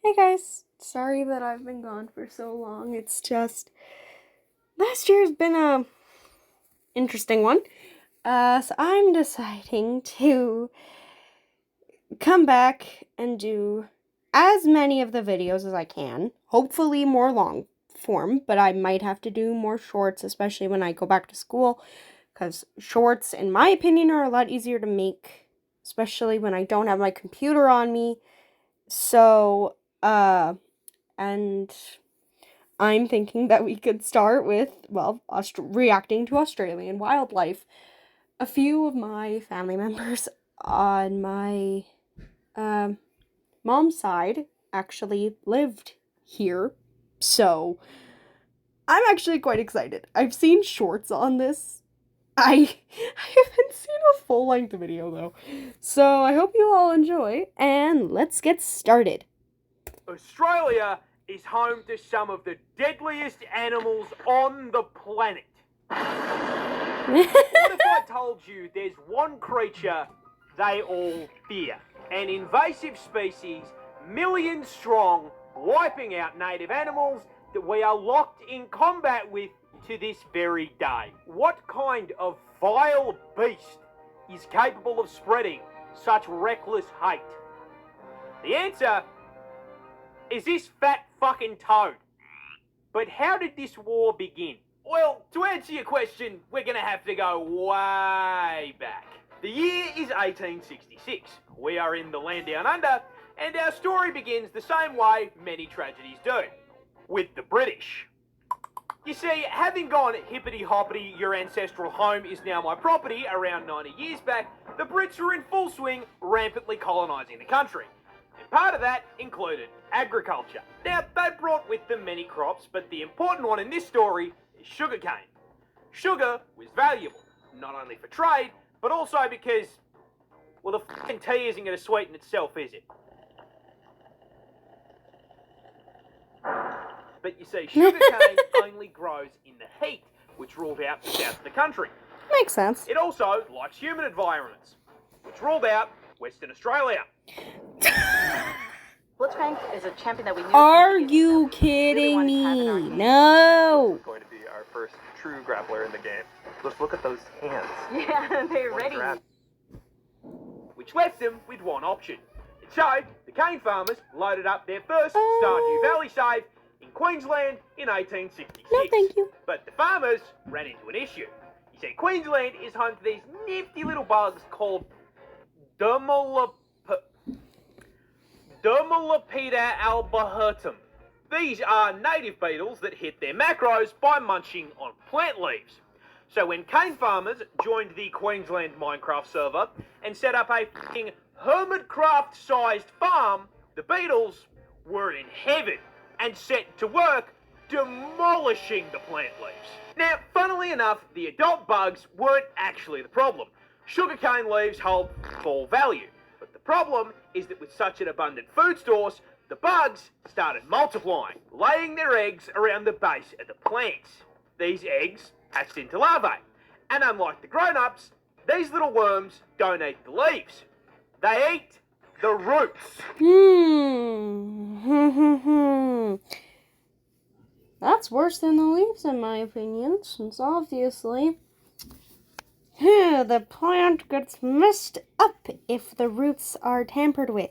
Hey guys, sorry that I've been gone for so long. It's just last year's been a interesting one. So I'm deciding to come back and do as many of the videos as I can. Hopefully more long form, but I might have to do more shorts, especially when I go back to school, because shorts, in my opinion, are a lot easier to make, especially when I don't have my computer on me. So, and I'm thinking that we could start with, reacting to Australian wildlife. A few of my family members on my mom's side actually lived here, so I'm actually quite excited. I've seen shorts on this. I haven't seen a full-length video though, so I hope you all enjoy, and let's get started. Australia is home to some of the deadliest animals on the planet. What if I told you there's one creature they all fear? An invasive species, millions strong, wiping out native animals that we are locked in combat with to this very day. What kind of vile beast is capable of spreading such reckless hate? The answer is this fat fucking toad. But how did this war begin? Well, to answer your question, we're gonna have to go way back. The year is 1866. We are in the land down under, and our story begins the same way many tragedies do, with the British. You see, having gone hippity-hoppity, your ancestral home is now my property around 90 years back, the Brits were in full swing, rampantly colonising the country. And part of that included agriculture. Now, they brought with them many crops, but the important one in this story is sugarcane. Sugar was valuable, not only for trade, but also because, well, the fucking tea isn't going to sweeten itself, is it? But you see, sugarcane only grows in the heat, which ruled out the south of the country. Makes sense. It also likes humid environments, which ruled out Western Australia. Blitzcrank is a champion that we knew. Are you kidding me? No! Going to be our first true grappler in the game. Just look at those hands. Yeah, they're ready. Which left them with one option. And so, the cane farmers loaded up their first Stardew Valley save in Queensland in 1866. No, thank you. But the farmers ran into an issue. You see, Queensland is home to these nifty little bugs called Dermalopida albahertum. These are native beetles that hit their macros by munching on plant leaves. So when cane farmers joined the Queensland Minecraft server and set up a f***ing Hermitcraft-sized farm, the beetles were in heaven and set to work demolishing the plant leaves. Now, funnily enough, the adult bugs weren't actually the problem. Sugarcane leaves hold all value. But the problem is that with such an abundant food source, the bugs started multiplying, laying their eggs around the base of the plants. These eggs hatched into larvae, and unlike the grown-ups, these little worms don't eat the leaves. They eat the roots. That's worse than the leaves, in my opinion, since obviously the plant gets messed up if the roots are tampered with,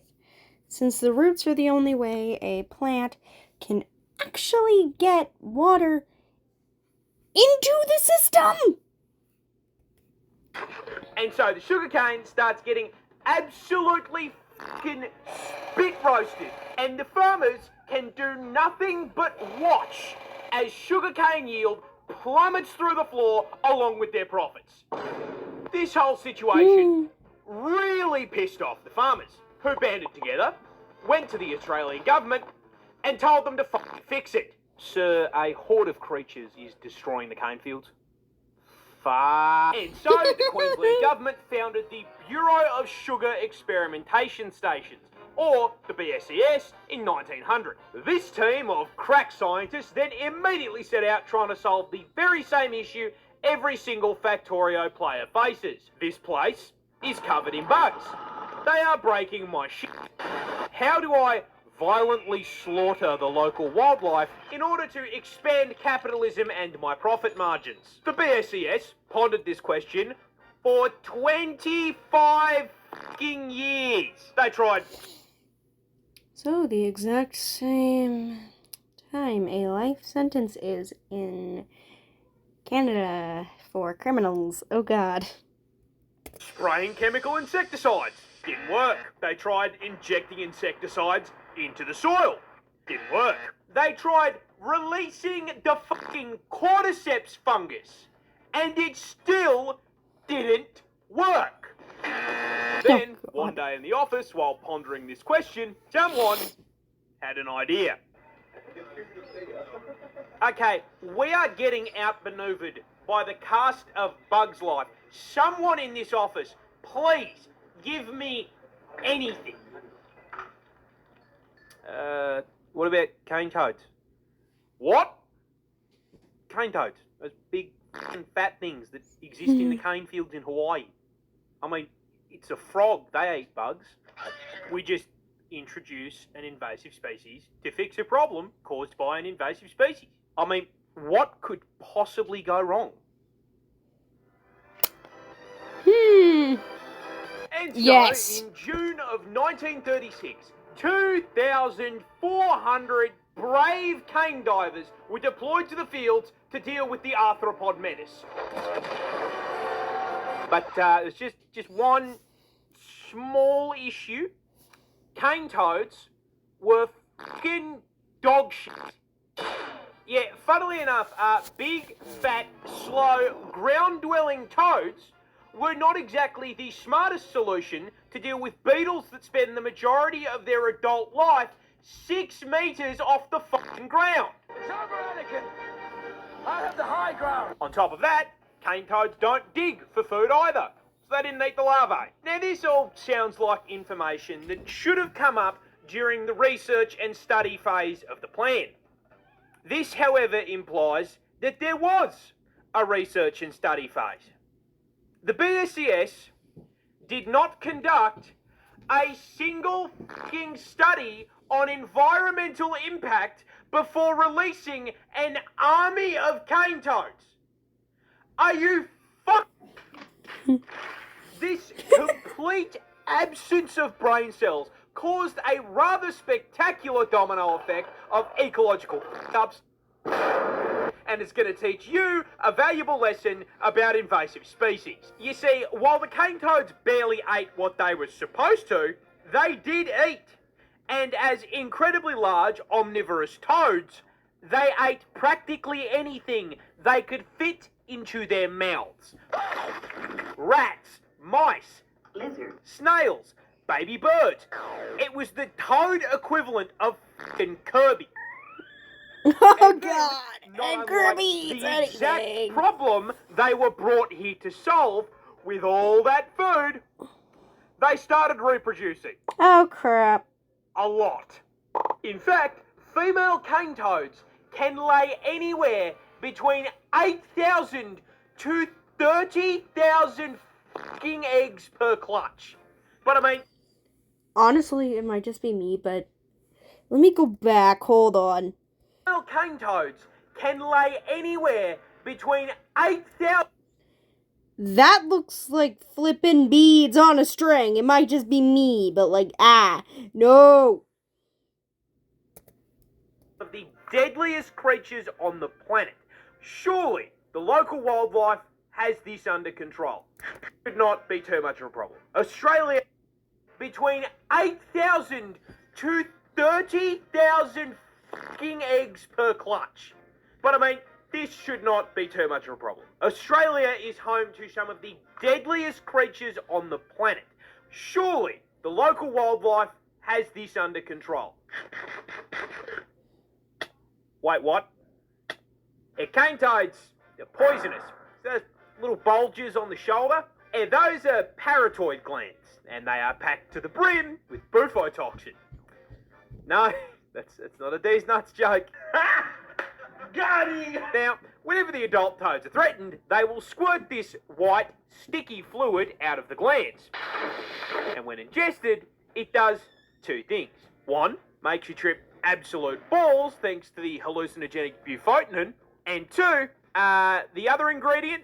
since the roots are the only way a plant can actually get water into the system. And so the sugarcane starts getting absolutely fucking spit roasted, and the farmers can do nothing but watch as sugarcane yield plummets through the floor along with their profits. This whole situation really pissed off the farmers, who banded together, went to the Australian government, and told them to fucking fix it. Sir, a horde of creatures is destroying the cane fields. And so the Queensland government founded the Bureau of Sugar Experimentation Stations, or the BSES, in 1900. This team of crack scientists then immediately set out trying to solve the very same issue every single Factorio player faces. This place is covered in bugs. They are breaking my shit. How do I violently slaughter the local wildlife in order to expand capitalism and my profit margins. The BSES pondered this question for 25 fucking years. They tried. So, the exact same time a life sentence is in Canada for criminals. Oh god. Spraying chemical insecticides. Didn't work. They tried injecting insecticides into the soil. Didn't work. They tried releasing the fucking cordyceps fungus. And it still didn't work. Then, one day in the office, while pondering this question, someone had an idea. Okay, we are getting outmaneuvered by the cast of Bugs Life. Someone in this office, please give me anything. What about cane toads? What? Cane toads. Those big fucking fat things that exist in the cane fields in Hawaii. I mean, it's a frog. They eat bugs. We just introduce an invasive species to fix a problem caused by an invasive species. I mean, what could possibly go wrong? And so, Yes. in June of 1936, 2,400 brave cane divers were deployed to the fields to deal with the arthropod menace. But there's just one small issue. Cane toads were fucking dog shit. Yeah, funnily enough, big, fat, slow, ground-dwelling toads were not exactly the smartest solution to deal with beetles that spend the majority of their adult life 6 meters off the fucking ground. It's over, Anakin. I have the high ground. On top of that, cane toads don't dig for food either, so they didn't eat the larvae. Now this all sounds like information that should have come up during the research and study phase of the plan. This, however, implies that there was a research and study phase. The BSES did not conduct a single fucking study on environmental impact before releasing an army of cane toads. Are you This complete absence of brain cells caused a rather spectacular domino effect of ecological ups, and it's going to teach you a valuable lesson about invasive species. You see, while the cane toads barely ate what they were supposed to, they did eat. And as incredibly large omnivorous toads, they ate practically anything they could fit into their mouths. Rats, mice, Lizard. snails, baby birds. It was the toad equivalent of f***ing Kirby. Oh And then, god! not And unlike Kirby eats the exact anything! problem they were brought here to solve, with all that food, they started reproducing. Oh crap. A lot. In fact, female cane toads can lay anywhere between 8,000 to 30,000 fucking eggs per clutch. But I mean, Honestly, it might just be me, but let me go back. Hold on. female cane toads can lay anywhere between 8,000 That looks like flippin' beads on a string. It might just be me, but like, no. of the deadliest creatures on the planet. Surely the local wildlife has this under control. Could not be too much of a problem. Australia, between 8,000 to 30,000 fucking eggs per clutch. But I mean, this should not be too much of a problem. Australia is home to some of the deadliest creatures on the planet. Surely the local wildlife has this under control. Wait, what? Cane toads, they're poisonous. Those little bulges on the shoulder, and those are parotid glands, and they are packed to the brim with bufotoxin. No, that's not a D's Nuts joke. Got him! Now, whenever the adult toads are threatened, they will squirt this white, sticky fluid out of the glands. And when ingested, it does two things. One, makes your trip absolute balls thanks to the hallucinogenic bufotenin. And 2, the other ingredient,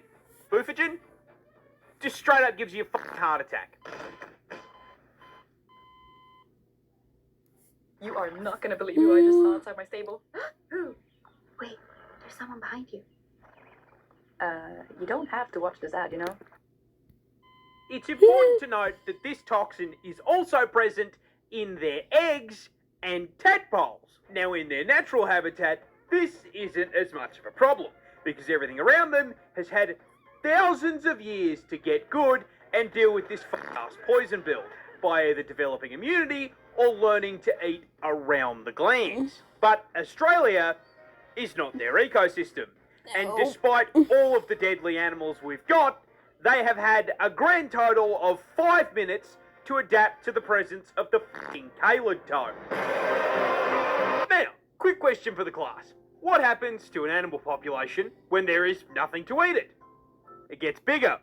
bufogen, just straight up gives you a fucking heart attack. You are not gonna believe who I just saw inside my stable. Who? Wait, there's someone behind you. You don't have to watch this ad, you know? It's important to note that this toxin is also present in their eggs and tadpoles. Now, in their natural habitat, this isn't as much of a problem, because everything around them has had thousands of years to get good and deal with this fast poison build by either developing immunity or learning to eat around the glands. But Australia is not their ecosystem. And despite all of the deadly animals we've got, they have had a grand total of 5 minutes to adapt to the presence of the fucking tailored toad. Now, quick question for the class. What happens to an animal population when there is nothing to eat it? It gets bigger.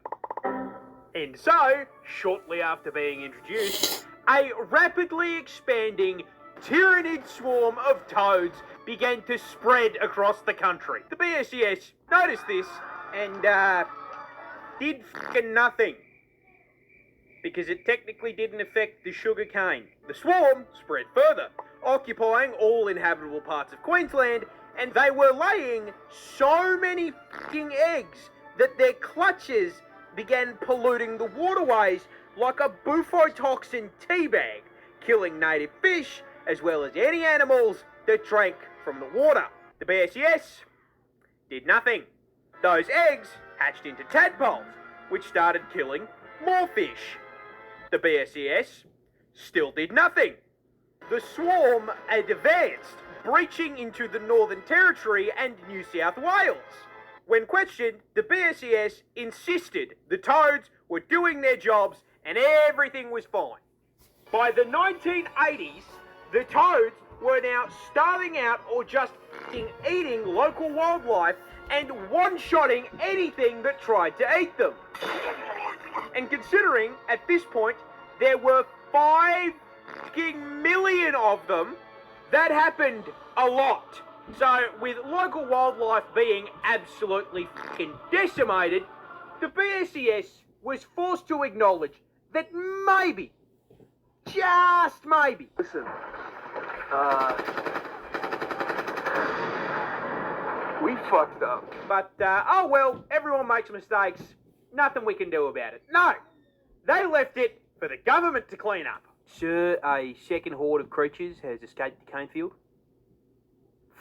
And so, shortly after being introduced, a rapidly expanding tyrannid swarm of toads began to spread across the country. The BSES noticed this and did fucking nothing, because it technically didn't affect the sugar cane. The swarm spread further, occupying all inhabitable parts of Queensland, and they were laying so many fucking eggs that their clutches began polluting the waterways like a bufotoxin teabag, killing native fish as well as any animals that drank from the water. The BSES did nothing. Those eggs hatched into tadpoles, which started killing more fish. The BSES still did nothing. The swarm advanced, breaching into the Northern Territory and New South Wales. When questioned, the BSES insisted the toads were doing their jobs and everything was fine. By the 1980s, the toads were now starving out or just f***ing eating local wildlife and one-shotting anything that tried to eat them. And considering, at this point, there were 5 fucking million of them, that happened a lot. So, with local wildlife being absolutely fucking decimated, the BSES was forced to acknowledge that maybe, just maybe, Listen, we fucked up. but, oh well, everyone makes mistakes, nothing we can do about it. No, they left it for the government to clean up. Sir, a second horde of creatures has escaped the cane field.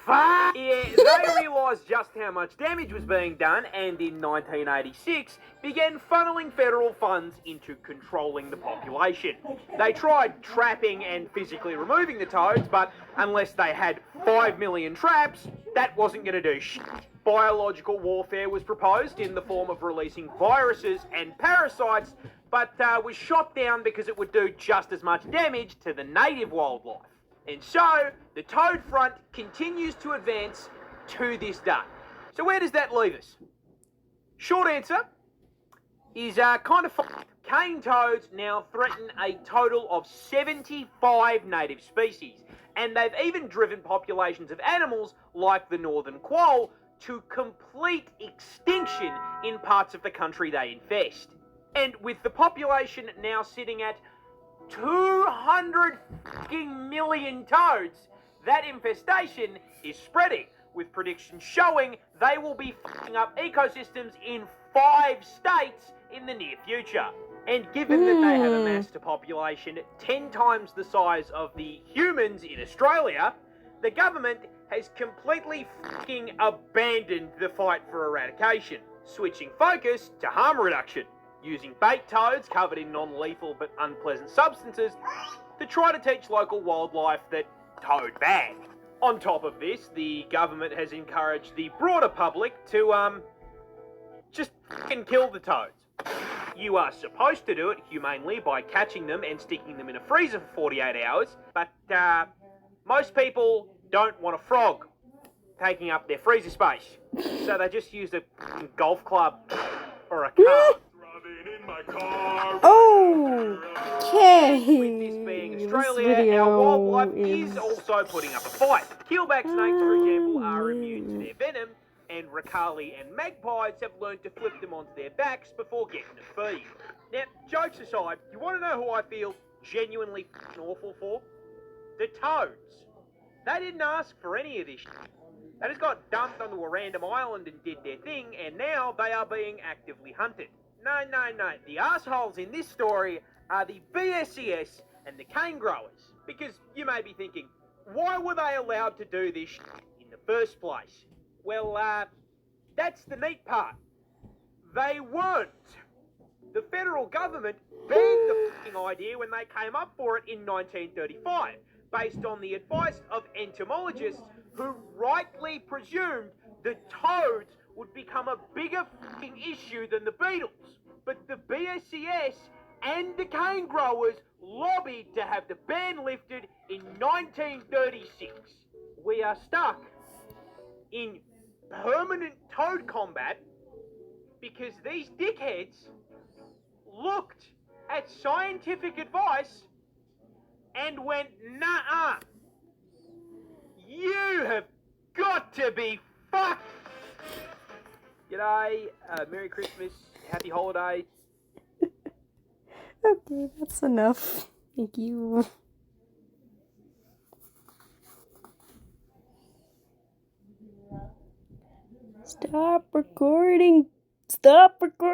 Fuck! Yeah, they realised just how much damage was being done, and in 1986 began funneling federal funds into controlling the population. They tried trapping and physically removing the toads, but unless they had 5 million traps, that wasn't going to do shit. Biological warfare was proposed in the form of releasing viruses and parasites, but was shot down because it would do just as much damage to the native wildlife. And so, the toad front continues to advance to this day. So where does that leave us? Short answer is kind of fucked. Cane toads now threaten a total of 75 native species, and they've even driven populations of animals like the northern quoll to complete extinction in parts of the country they infest. And with the population now sitting at 200 fucking million toads, that infestation is spreading, with predictions showing they will be fucking up ecosystems in 5 states in the near future. And given that they have amassed a population 10 times the size of the humans in Australia, the government has completely fucking abandoned the fight for eradication, switching focus to harm reduction, using bait toads covered in non-lethal but unpleasant substances to try to teach local wildlife that toad bad. On top of this, the government has encouraged the broader public to, just fucking kill the toads. You are supposed to do it humanely by catching them and sticking them in a freezer for 48 hours, but, most people don't want a frog taking up their freezer space, so they just use a golf club or a car. Okay. With this being Australia, our wildlife is also putting up a fight. Keelback snakes, for example, are immune to their venom, and Ricali and magpies have learned to flip them onto their backs before getting to feed. Now, jokes aside, you want to know who I feel genuinely f***ing awful for? The toads. They didn't ask for any of this shit. They just got dumped onto a random island and did their thing, and now they are being actively hunted. No. The assholes in this story are the BSES and the cane growers. Because you may be thinking, why were they allowed to do this shit in the first place? Well, that's the neat part. They weren't. The federal government banned the f***ing idea when they came up for it in 1935, based on the advice of entomologists who rightly presumed the toads would become a bigger f***ing issue than the beetles. But the BSES and the cane growers lobbied to have the ban lifted in 1936. We are stuck in permanent toad combat because these dickheads looked at scientific advice and went, nah, you have got to be fucked. G'day, Merry Christmas, Happy Holidays. Okay, that's enough. Thank you. Stop recording. Stop recording.